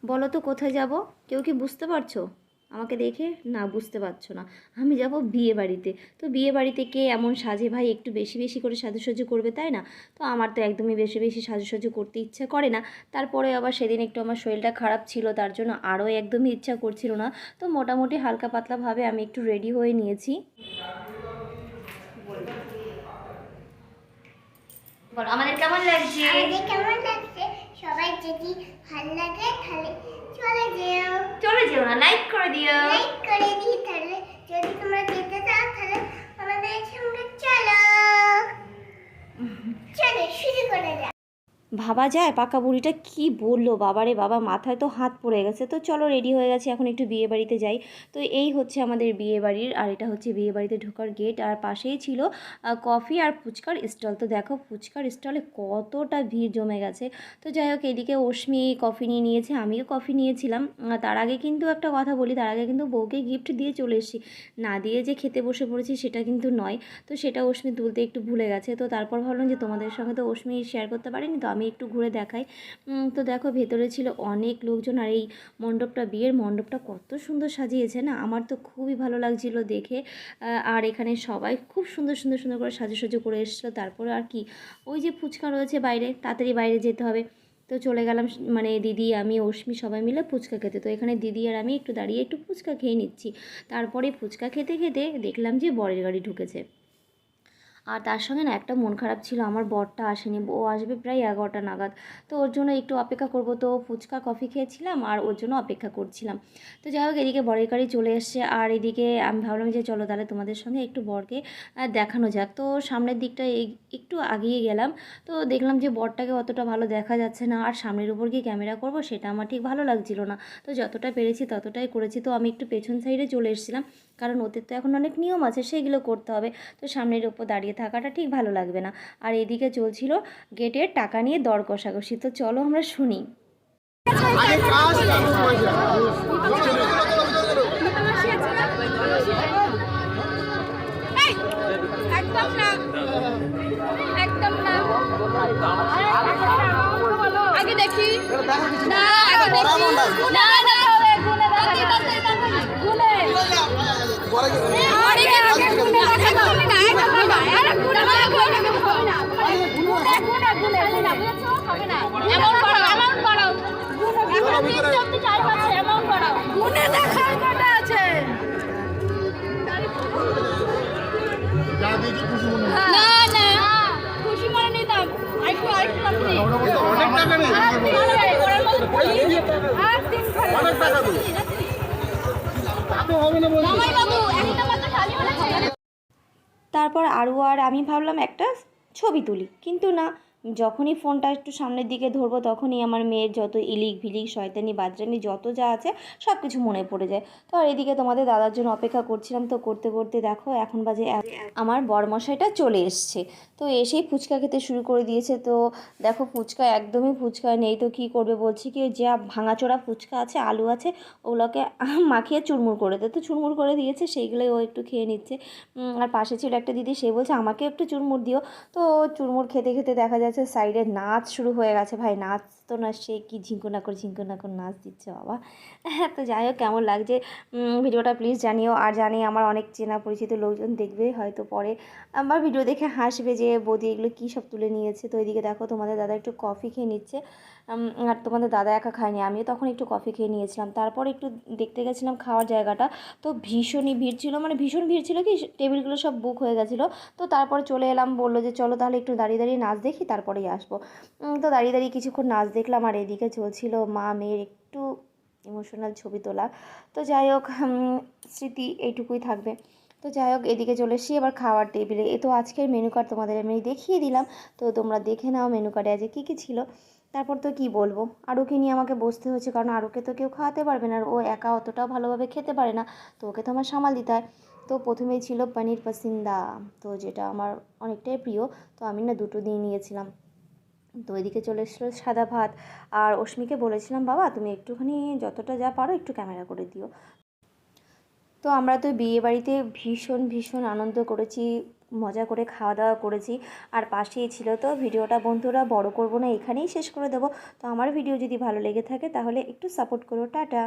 বলো তো কোথায় যাব? কেউ কি বুঝতে পারছো? আমাকে দেখে না বুঝতে পারছো না। আমি যাব বিয়ে বাড়িতে। তো বিয়ে বাড়িতে কে এমন সাজে ভাই, একটু বেশি বেশি করে সাজুসাজু করবে, তাই না? তো আমার তো একদমই বেশি বেশি সাজুসাজু করতে ইচ্ছা করে না। তারপরে আবার সেদিন একটু আমার শরীরটা খারাপ ছিল, তার জন্য আরও একদমই ইচ্ছা করছিল না। তো মোটামুটি হালকা পাতলাভাবে আমি একটু রেডি হয়ে নিয়েছি। বলো আমাদের কেমন লাগছে? আমাদের কেমন লাগছে? সবাই যদি ভালো লাগে তাহলে চলে যেও না, লাইক করে দিও। লাইক করে দিই। তাহলে যদি তোমরা যেতে চাও তাহলে আমাদের সঙ্গে চলো। চলো শুরু করে দাও। ভাবা যায় পাকা বুড়িটা কি বললো, বাবারে বাবা, মাথায় তো হাত পড়ে গেছে। তো চলো রেডি হয়ে গেছে, এখন একটু বিয়ে বাড়িতে যাই। তো এই হচ্ছে আমাদের বিয়ে বাড়ির, আর এটা হচ্ছে বিয়ে বাড়িতে ঢোকার গেট, আর পাশেই ছিল কফি আর ফুচকার স্টল। তো দেখো ফুচকার স্টলে কতটা ভিড় জমে গেছে। তো যাই হোক, এদিকে অশ্মি কফি নিয়ে নিয়েছে, আমিও কফি নিয়েছিলাম। তার আগে কিন্তু একটা কথা বলি, তার আগে কিন্তু বউকে গিফট দিয়ে চলে এসেছি, না দিয়ে যে খেতে বসে পড়েছি সেটা কিন্তু নয়। তো সেটা অশ্মি তুলতে একটু ভুলে গেছে। তো তারপর ভাবলাম যে তোমাদের সঙ্গে তো অশ্মি শেয়ার করতে পারিনি, তো আমি একটু ঘুরে দেখাই। তো দেখো ভেতরে ছিল অনেক লোকজন, আর এই মণ্ডপটা, বিয়ের মণ্ডপটা কত সুন্দর সাজিয়েছে না, আমার তো খুবই ভালো লাগছিল দেখে। আর এখানে সবাই খুব সুন্দর সুন্দর সুন্দর করে সাজুসাজু করে এসেছিলো। তারপরে আর কি, ওই যে ফুচকা রয়েছে বাইরে, তাড়াতাড়ি বাইরে যেতে হবে। তো চলে গেলাম, মানে দিদি, আমি, অশ্মি সবাই মিলে ফুচকা খেতে। তো এখানে দিদি আর আমি একটু দাঁড়িয়ে একটু ফুচকা খেয়ে নিচ্ছি। তারপরে ফুচকা খেতে খেতে দেখলাম যে বরের গাড়ি ঢুকেছে। আর তার সঙ্গে না একটা মন খারাপ ছিল, আমার বরটা আসেনি, ও আসবে প্রায় 11টা নাগাদ। তো ওর জন্য একটু অপেক্ষা করব, তো ফুচকা কফি খেয়েছিলাম আর ওর জন্য অপেক্ষা করছিলাম। তো যাই হোক, এদিকে বরের গাড়ি চলে এসছে, আর এদিকে আমি ভাবলাম যে চলো তাহলে তোমাদের সঙ্গে একটু বরকে দেখানো যাক। তো সামনের দিকটা একটু আগিয়ে গেলাম। তো দেখলাম যে বরটাকে অতটা ভালো দেখা যাচ্ছে না, আর সামনের উপর গিয়ে ক্যামেরা করব সেটা আমার ঠিক ভালো লাগছিল না। তো যতটা পেরেছি ততটাই করেছি। তো আমি একটু পেছন সাইডে চলে এসেছিলাম, কারণ ওদের তো এখন অনেক নিয়ম আছে, সেগুলো করতে হবে। তো সামনের ওপর দাঁড়িয়ে থাকাটা ঠিক ভালো লাগবে না। আর এদিকে চলছিল গেটের টাকা নিয়ে দর কষাকষি। তো চলো আমরা শুনি। একদম না, একদম না। আগে দেখি না, আগে দেখি না, না গুনে গুনে আরে আগে গুনে একদম না, একদম না, আরে গুনে না বুঝছো, হবে না। এমন করো গুনে 3 4 5 এমন করো, গুনে দেখার কটা আছে। না না খুশি মনে নিতাম, আরেকটু তাড়াতাড়ি অনেক টাকা নেই, অনেক টাকা তো হবে না বলছি বাবু, একটা মাত্র খালি হয়েছে। তারপর আরও আর আমি ভাবলাম একটা ছবি তুলি, কিন্তু না, যখনই ফোনটা একটু সামনের দিকে ধরবো তখনই আমার মেয়ের যত ইলিক ভিলিক শয়তানি বাদরানি যত যা আছে সব কিছু মনে পড়ে যায়। তো আর এদিকে তোমাদের দাদার জন্য অপেক্ষা করছিলাম, তো করতে করতে দেখো এখন বাজে আমার বরমশাইটা চলে এসছে। তো এসেই ফুচকা খেতে শুরু করে দিয়েছে। তো দেখো ফুচকা একদমই ফুচকা নেই, তো কী করবে, বলছি কি যা ভাঙাচোরা ফুচকা আছে, আলু আছে, ওগুলোকে মাখিয়ে চুরমুর করে দে। তো চুরমুর করে দিয়েছে, সেইগুলোই ও একটু খেয়ে নিচ্ছে। আর পাশে ছিল একটা দিদি, সে বলছে আমাকে একটু চুরমুর দিও। তো চুরমুর খেতে খেতে দেখা যাচ্ছে সাইডে নাচ শুরু হয়ে গেছে। ভাই নাচ তো না, সে কি ঝিঙ্কনাকর নাচ দিচ্ছে বাবা। হ্যাঁ, তো যাই হোক, কেমন লাগছে ভিডিওটা প্লিজ জানিও। আর জানি আমার অনেক চেনা পরিচিত লোকজন দেখবে, হয়তো পরে আমার ভিডিও দেখে হাসবে যে বৌদি এগুলো কী সব তুলে নিয়েছে। তো এদিকে দেখো তোমাদের দাদা একটু কফি খেয়ে নিচ্ছে, আর তোমাদের দাদা একা খায়নি, আমিও তখন একটু কফি খেয়ে নিয়েছিলাম। তারপর একটু দেখতে গেছিলাম খাওয়ার জায়গাটা, তো ভীষণই ভিড় ছিল, মানে ভীষণ ভিড় ছিল, কি টেবিলগুলো সব বুক হয়ে গেছিলো। তো তারপর চলে এলাম, বললো যে চলো তাহলে একটু দাঁড়িয়ে দাঁড়িয়ে নাচ দেখি, তারপরেই আসবো। তো দাঁড়িয়ে দাঁড়িয়ে কিছুক্ষণ নাচ দেখলাম, আর এদিকে চলছিল মা মেয়ের একটু ইমোশনাল ছবি তোলা। তো যাই হোক, স্মৃতি এইটুকুই থাকবে। তো যাই হোক, এদিকে চলে এসেছি এবার খাওয়ার টেবিলে। তো আজকের মেনু কার্ড তোমাদের আমি দেখিয়ে দিলাম, তো তোমরা দেখে নাও মেনু কার্ডে আজকে কী কী ছিল। তারপর তো কি বলবো, আরুকে নিয়ে আমাকে বসতে হয়েছে, কারণ আরুকে তো কেউ খাওয়াতে পারবে না, আর ও একা অতটাও ভালোভাবে খেতে পারে না, তো ওকে তো আমার সামাল দিতে হয়। তো প্রথমেই ছিল পনির পাসিন্দা, তো যেটা আমার অনেকটাই প্রিয়, তো আমি না দুটো দিয়ে নিয়েছিলাম। তো এদিকে চলে এসেছিলো সাদা ভাত, আর অশ্মিকে বলেছিলাম বাবা তুমি একটুখানি যতটা যা পারো একটু ক্যামেরা করে দিও। তো আমরা তো বিয়ে বাড়িতে ভীষণ ভীষণ আনন্দ করেছি, মজা করে খাওয়া দাওয়া করেছি আর পাশেই ছিল। তো ভিডিওটা বন্ধুরা বড় করব না, এখানেই শেষ করে দেবো। তো আমার ভিডিও যদি ভালো লেগে থাকে তাহলে একটু সাপোর্ট করো। টাটা।